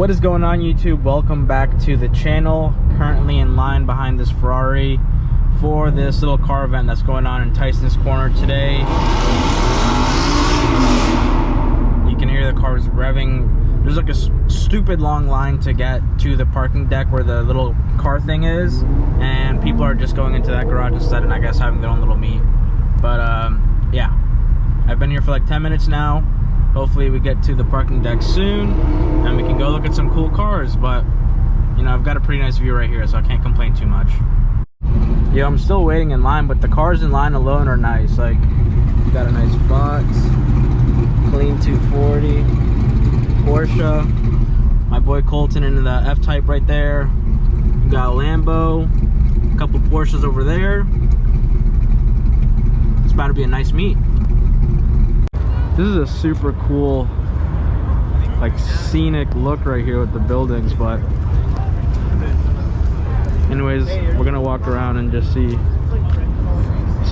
What is going on, YouTube? Welcome back to the channel. Currently in line behind this Ferrari for this little car event that's going on in Tyson's Corner today. You can hear the cars revving. There's like a stupid long line to get to the parking deck where the little car thing is, and people are just going into that garage instead and I guess having their own little meet. But yeah, I've been here for like 10 minutes now. Hopefully we get to the parking deck soon and we can go look at some cool cars, but you know, I've got a pretty nice view right here, so I can't complain too much. Yeah, I'm still waiting in line, but the cars in line alone are nice. Like, you got a nice box, clean 240, Porsche, my boy Colton in the F-Type right there. You got a Lambo, a couple Porsches over there. It's about to be a nice meet. This is a super cool, like, scenic look right here with the buildings, but anyways, we're gonna walk around and just see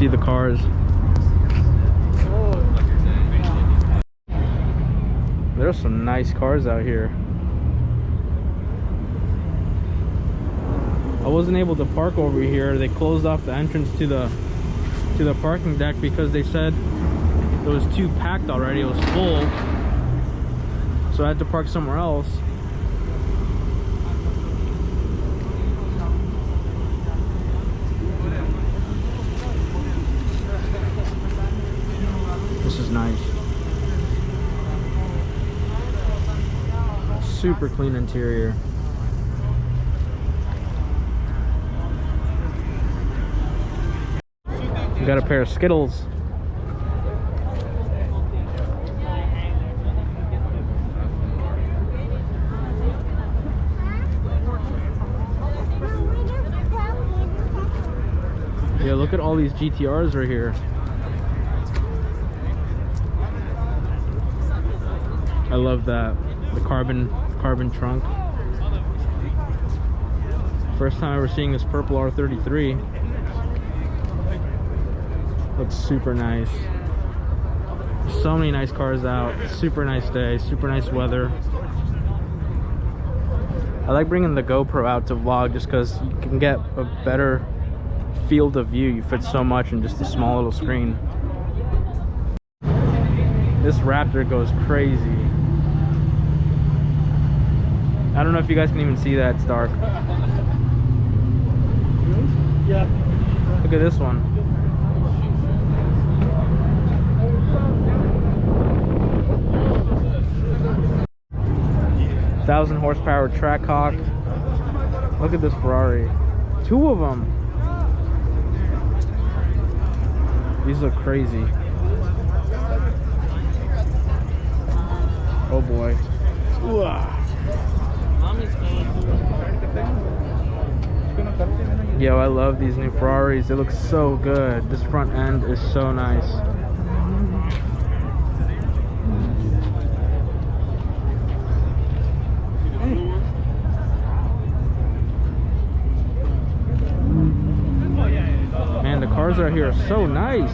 the cars. There's some nice cars out here. I wasn't able to park over here. They closed off the entrance to the parking deck because they said it was too packed already. It was full, so I had to park somewhere else. This is nice. Super clean interior. We got a pair of Skittles. Yeah, look at all these GTRs right here. I love that. The carbon trunk. First time ever seeing this purple R33. Looks super nice. So many nice cars out. Super nice day, super nice weather. I like bringing the GoPro out to vlog just because you can get a better field of view. You fit so much in just a small little screen. This Raptor goes crazy. I don't know if you guys can even see that. It's dark. Yeah. Look at this one. Yeah. 1,000 horsepower Trackhawk. Look at this Ferrari. Two of them. These look crazy. Oh boy. Yo, I love these new Ferraris. They look so good. This front end is so nice. Man, the cars out here are so nice.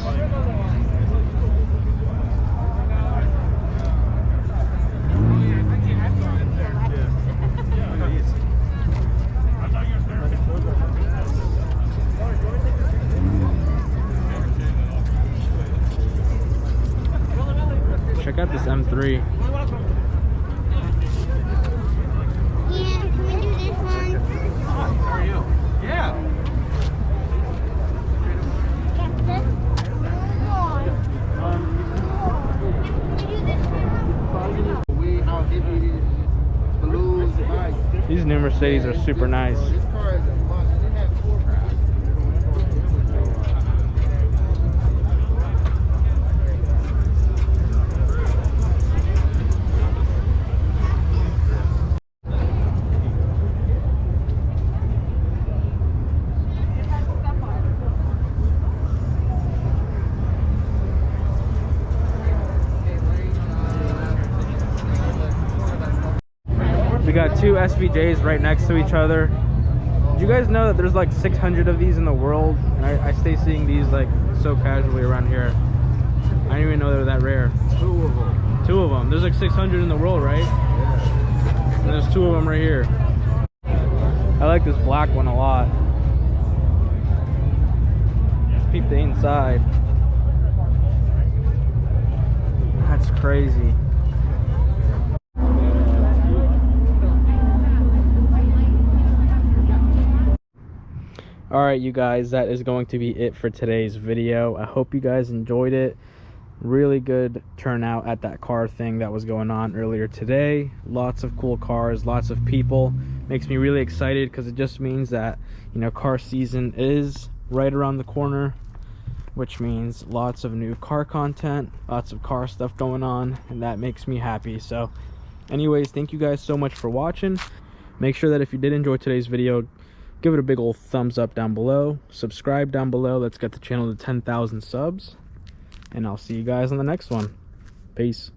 Check out this M3. Yeah, can we do this one? How are you? Yeah. These new Mercedes are super nice. We got two SVJs right next to each other. Did you guys know that there's like 600 of these in the world? And I stay seeing these like so casually around here. I didn't even know they were that rare. Two of them. Two of them. There's like 600 in the world, right? Yeah. And there's two of them right here. I like this black one a lot. Let's peep the inside. That's crazy. Alright, you guys, that is going to be it for today's video. I hope you guys enjoyed it. Really good turnout at that car thing that was going on earlier today. Lots of cool cars, lots of people. Makes me really excited because it just means that, you know, car season is right around the corner, which means lots of new car content, lots of car stuff going on, and that makes me happy. So anyways, thank you guys so much for watching. Make sure that if you did enjoy today's video, give it a big old thumbs up down below. Subscribe down below. Let's get the channel to 10,000 subs. And I'll see you guys on the next one. Peace.